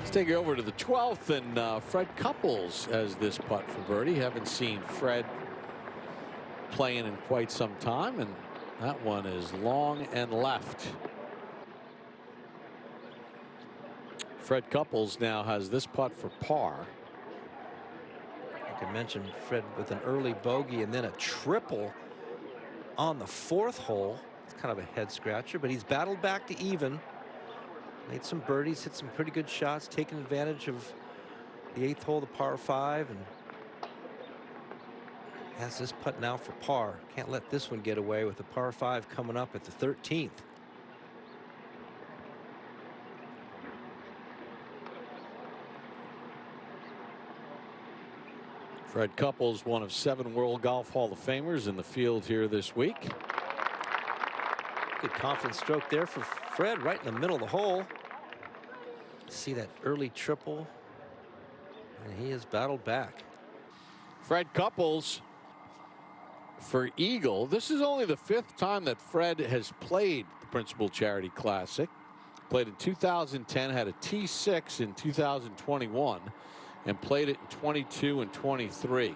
Let's take it over to the 12th, and Fred Couples has this putt for birdie. Haven't seen Fred playing in quite some time, and that one is long and left. Fred Couples now has this putt for par. Like I mentioned, Fred with an early bogey and then a triple on the 4th hole. It's kind of a head scratcher, but he's battled back to even. Made some birdies, hit some pretty good shots, taking advantage of the 8th hole, the par 5, and has this putt now for par. Can't let this one get away with the par 5 coming up at the 13th. Fred Couples, one of 7 World Golf Hall of Famers in the field here this week. Good confidence stroke there for Fred, right in the middle of the hole. See that early triple, and he has battled back. Fred Couples for eagle. This is only the 5th time that Fred has played the Principal Charity Classic. Played in 2010, had a T6 in 2021, and played it in 22 and 23.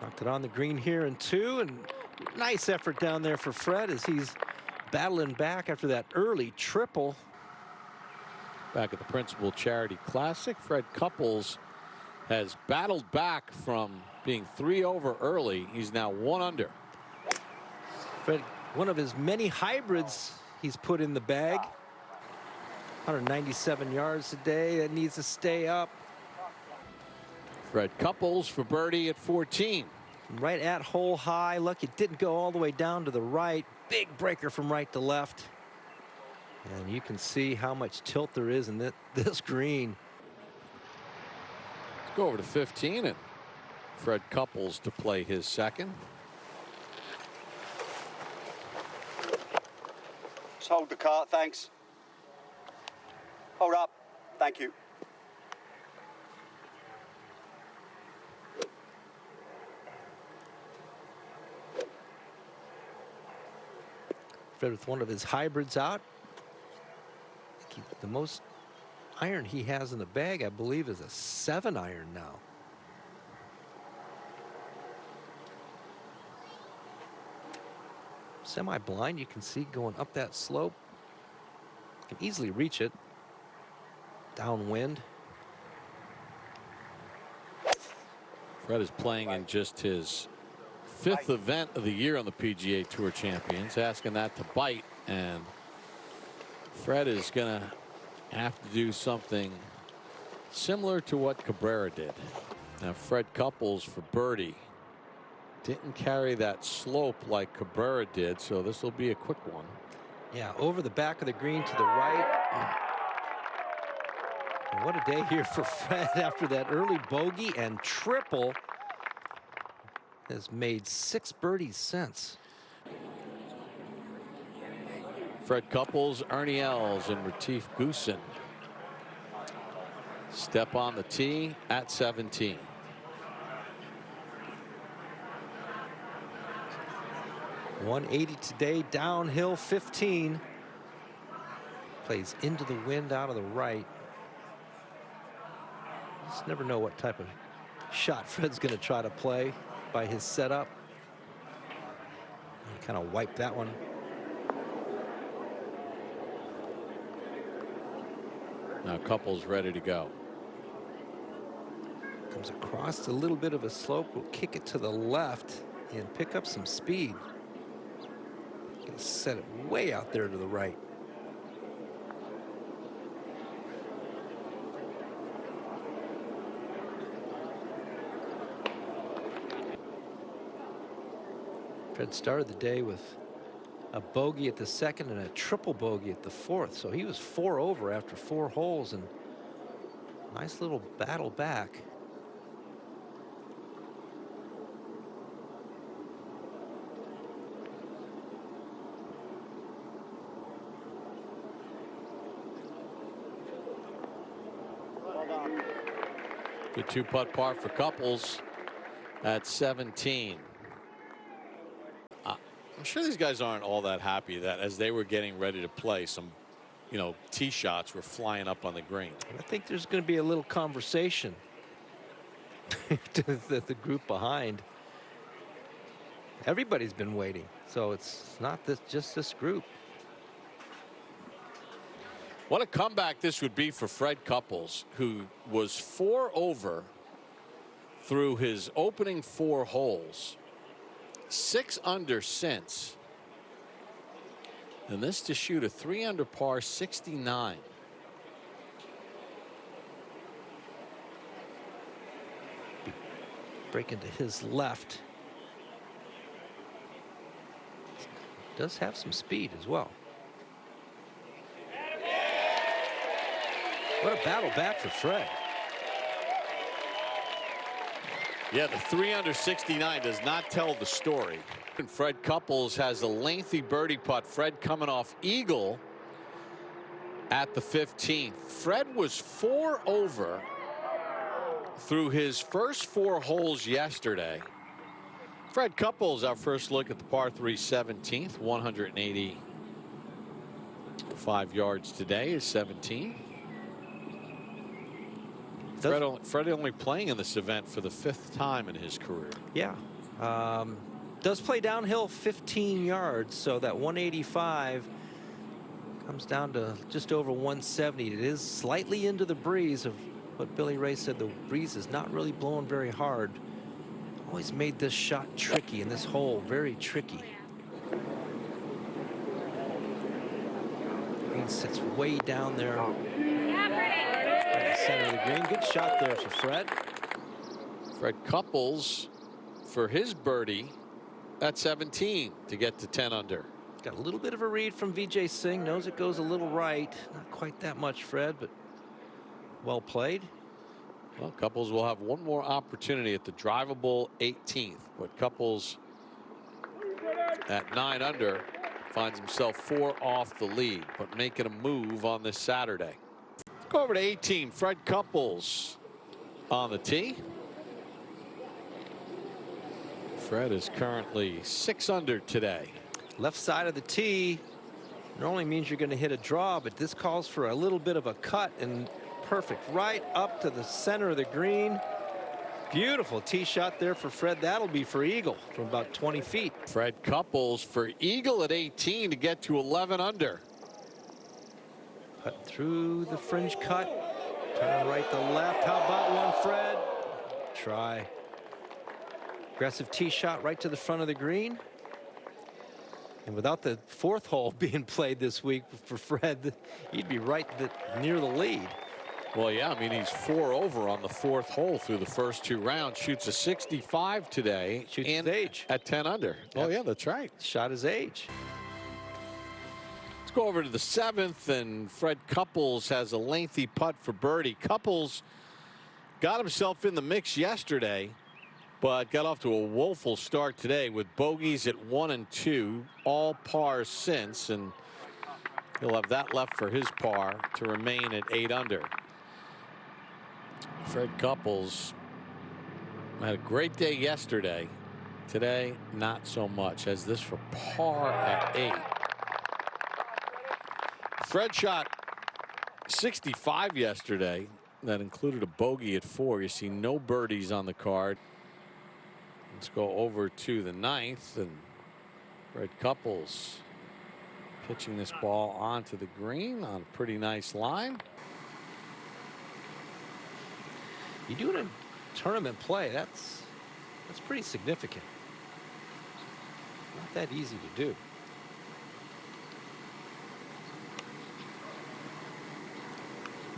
Knocked it on the green here in 2, and nice effort down there for Fred as he's battling back after that early triple. Back at the Principal Charity Classic, Fred Couples has battled back from being 3 over early. He's now 1 under. Fred, one of his many hybrids he's put in the bag. 197 yards today. That needs to stay up. Fred Couples for birdie at 14. Right at hole high. Lucky it didn't go all the way down to the right. Big breaker from right to left. And you can see how much tilt there is in this green. Let's go over to 15, and Fred Couples to play his second. Just hold the cart, thanks. Hold up, thank you. Fred with one of his hybrids out. The most iron he has in the bag, I believe, is a 7-iron now. Semi-blind, you can see going up that slope. Can easily reach it. Downwind. Fred is playing in just his 5th event of the year on the PGA Tour Champions, asking that to bite, and Fred is going to have to do something similar to what Cabrera did. Now, Fred Couples for birdie didn't carry that slope like Cabrera did, so this will be a quick one. Yeah, over the back of the green to the right. And what a day here for Fred after that early bogey and triple. Has made 6 birdies since. Fred Couples, Ernie Els, and Retief Goosen step on the tee at 17. .180 today, downhill 15. Plays into the wind out of the right. Just never know what type of shot Fred's going to try to play by his setup. He kind of wiped that one. Now Couples ready to go. Comes across a little bit of a slope, will kick it to the left and pick up some speed. Gonna set it way out there to the right. Fred started the day with a bogey at the 2nd and a triple bogey at the 4th, so he was 4 over after 4 holes, and nice little battle back. Good 2-putt par for Couples at 17. I'm sure these guys aren't all that happy that as they were getting ready to play, some you know, tee shots were flying up on the green. I think there's going to be a little conversation to the group behind. Everybody's been waiting, so it's not just this group. What a comeback this would be for Fred Couples, who was 4 over through his opening 4 holes, 6 under since, and this to shoot a 3 under par 69. Breaking to his left. Does have some speed as well. What a battle back for Fred. Yeah, the 3 under 69 does not tell the story. And Fred Couples has a lengthy birdie putt. Fred coming off eagle at the 15th. Fred was 4 over through his first 4 holes yesterday. Fred Couples, our first look at the par 3 17th, 185 yards today is 17. Fred only playing in this event for the 5th time in his career. Yeah. Does play downhill 15 yards, so that 185 comes down to just over 170. It is slightly into the breeze of what Billy Ray said. The breeze is not really blowing very hard. Always made this shot tricky, and this hole very tricky. Green sits way down there. Center of the green. Good shot there for Fred. Fred Couples for his birdie at 17 to get to 10 under. Got a little bit of a read from Vijay Singh. Knows it goes a little right. Not quite that much, Fred, but well played. Well, Couples will have one more opportunity at the drivable 18th, but Couples at 9 under finds himself 4 off the lead, but making a move on this Saturday. Let's go over to 18. Fred Couples on the tee. Fred is currently 6 under today. Left side of the tee normally means you're going to hit a draw, but this calls for a little bit of a cut, and perfect right up to the center of the green. Beautiful tee shot there for Fred. That'll be for eagle from about 20 feet. Fred Couples for eagle at 18 to get to 11 under. Put through the fringe cut. Turn right to left. How about one, Fred? Try. Aggressive tee shot right to the front of the green. And without the 4th hole being played this week for Fred, he'd be right near the lead. Well, yeah, I mean, he's 4 over on the 4th hole through the first 2 rounds. Shoots a 65 today. Shoots his age. At 10 under. Oh, yeah, that's right. Shot his age. Let's go over to the 7th, and Fred Couples has a lengthy putt for birdie. Couples got himself in the mix yesterday, but got off to a woeful start today with bogeys at 1 and 2, all pars since, and he'll have that left for his par to remain at 8 under. Fred Couples had a great day yesterday. Today, not so much. Has this for par at 8. Fred shot 65 yesterday. That included a bogey at 4. You see no birdies on the card. Let's go over to the 9th, and Fred Couples pitching this ball onto the green on a pretty nice line. You do it in tournament play, that's pretty significant. Not that easy to do.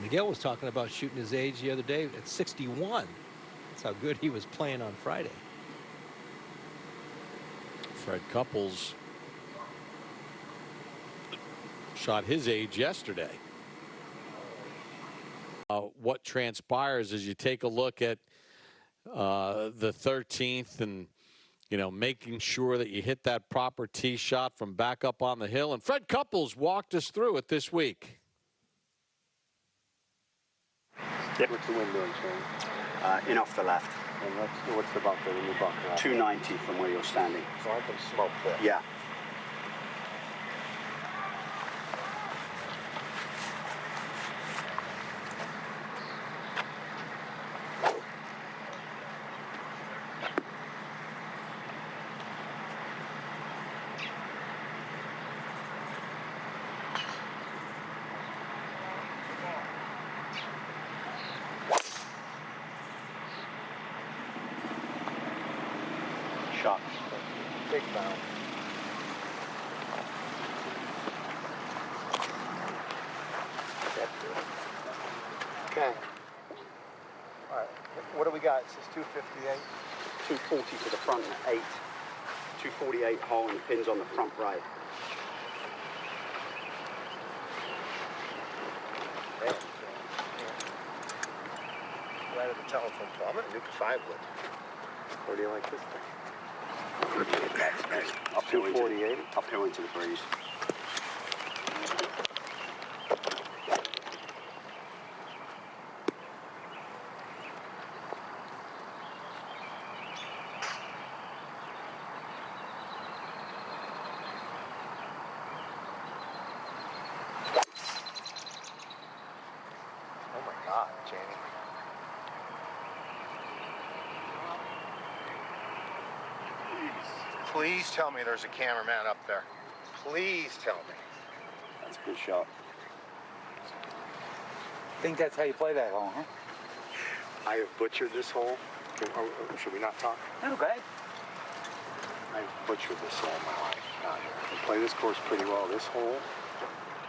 Miguel was talking about shooting his age the other day at 61. That's how good he was playing on Friday. Fred Couples shot his age yesterday. What transpires as you take a look at the 13th, and you know, making sure that you hit that proper tee shot from back up on the hill. And Fred Couples walked us through it this week. What's the wind doing, Shane? In off the left. And what's the bunker when you bunker out? 290 from where you're standing. So I can smoke there. Yeah. shot. Big bound. Okay. All right. What do we got? It says 258. 240 to the front and 8. 248 hole and the pin's on the front right. Yeah. Right at the telephone pole. I'm going to nuke a 5-wood. Where do you like this thing? That's nice. Uphill 248. Uphill into the breeze. Oh my God, Jamie. Please tell me there's a cameraman up there. Please tell me. That's a good shot. Think that's how you play that hole, huh? I have butchered this hole. Should we not talk? Okay. I've butchered this hole in my life out here. I play this course pretty well. This hole,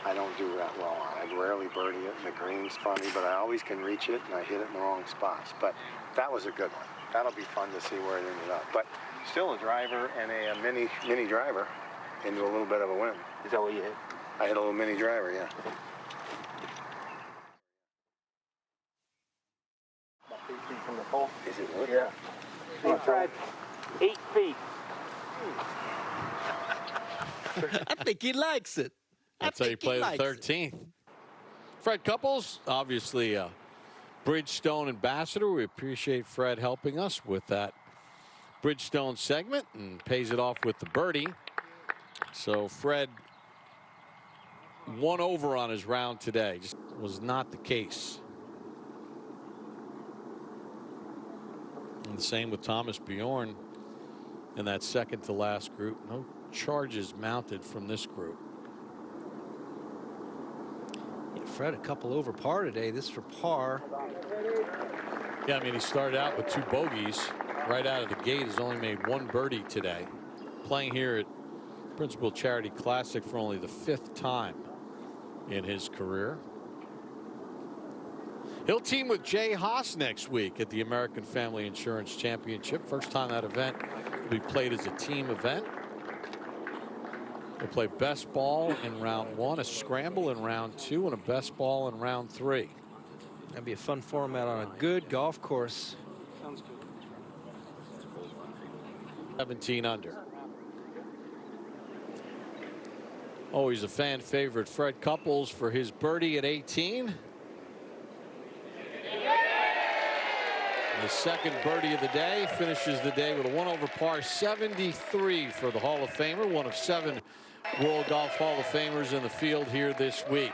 I don't do that well on. I rarely birdie it, and the green's funny, but I always can reach it, and I hit it in the wrong spots. But that was a good one. That'll be fun to see where it ended up. But still a driver and a mini driver into a little bit of a wind. Is that what you hit? I hit a little mini driver, yeah. About 8 feet from the pole. Is it wood? Yeah. Hey, Fred, 8 feet. I think he likes it. That's how you play the 13th. Fred Couples, obviously a Bridgestone ambassador. We appreciate Fred helping us with that Bridgestone segment and pays it off with the birdie. So Fred 1 over on his round today. Just was not the case. And the same with Thomas Bjorn in that second to last group. No charges mounted from this group. Yeah, Fred a couple over par today. This for par. Yeah, I mean, he started out with 2 bogeys right out of the gate. Has only made 1 birdie today. Playing here at Principal Charity Classic for only the 5th time in his career. He'll team with Jay Haas next week at the American Family Insurance Championship. First time that event will be played as a team event. They'll play best ball in round 1, a scramble in round 2, and a best ball in round 3. That'd be a fun format on a good golf course. 17 under. Always a fan favorite, Fred Couples, for his birdie at 18. The second birdie of the day, finishes the day with a 1 over par 73 for the Hall of Famer, one of 7 World Golf Hall of Famers in the field here this week.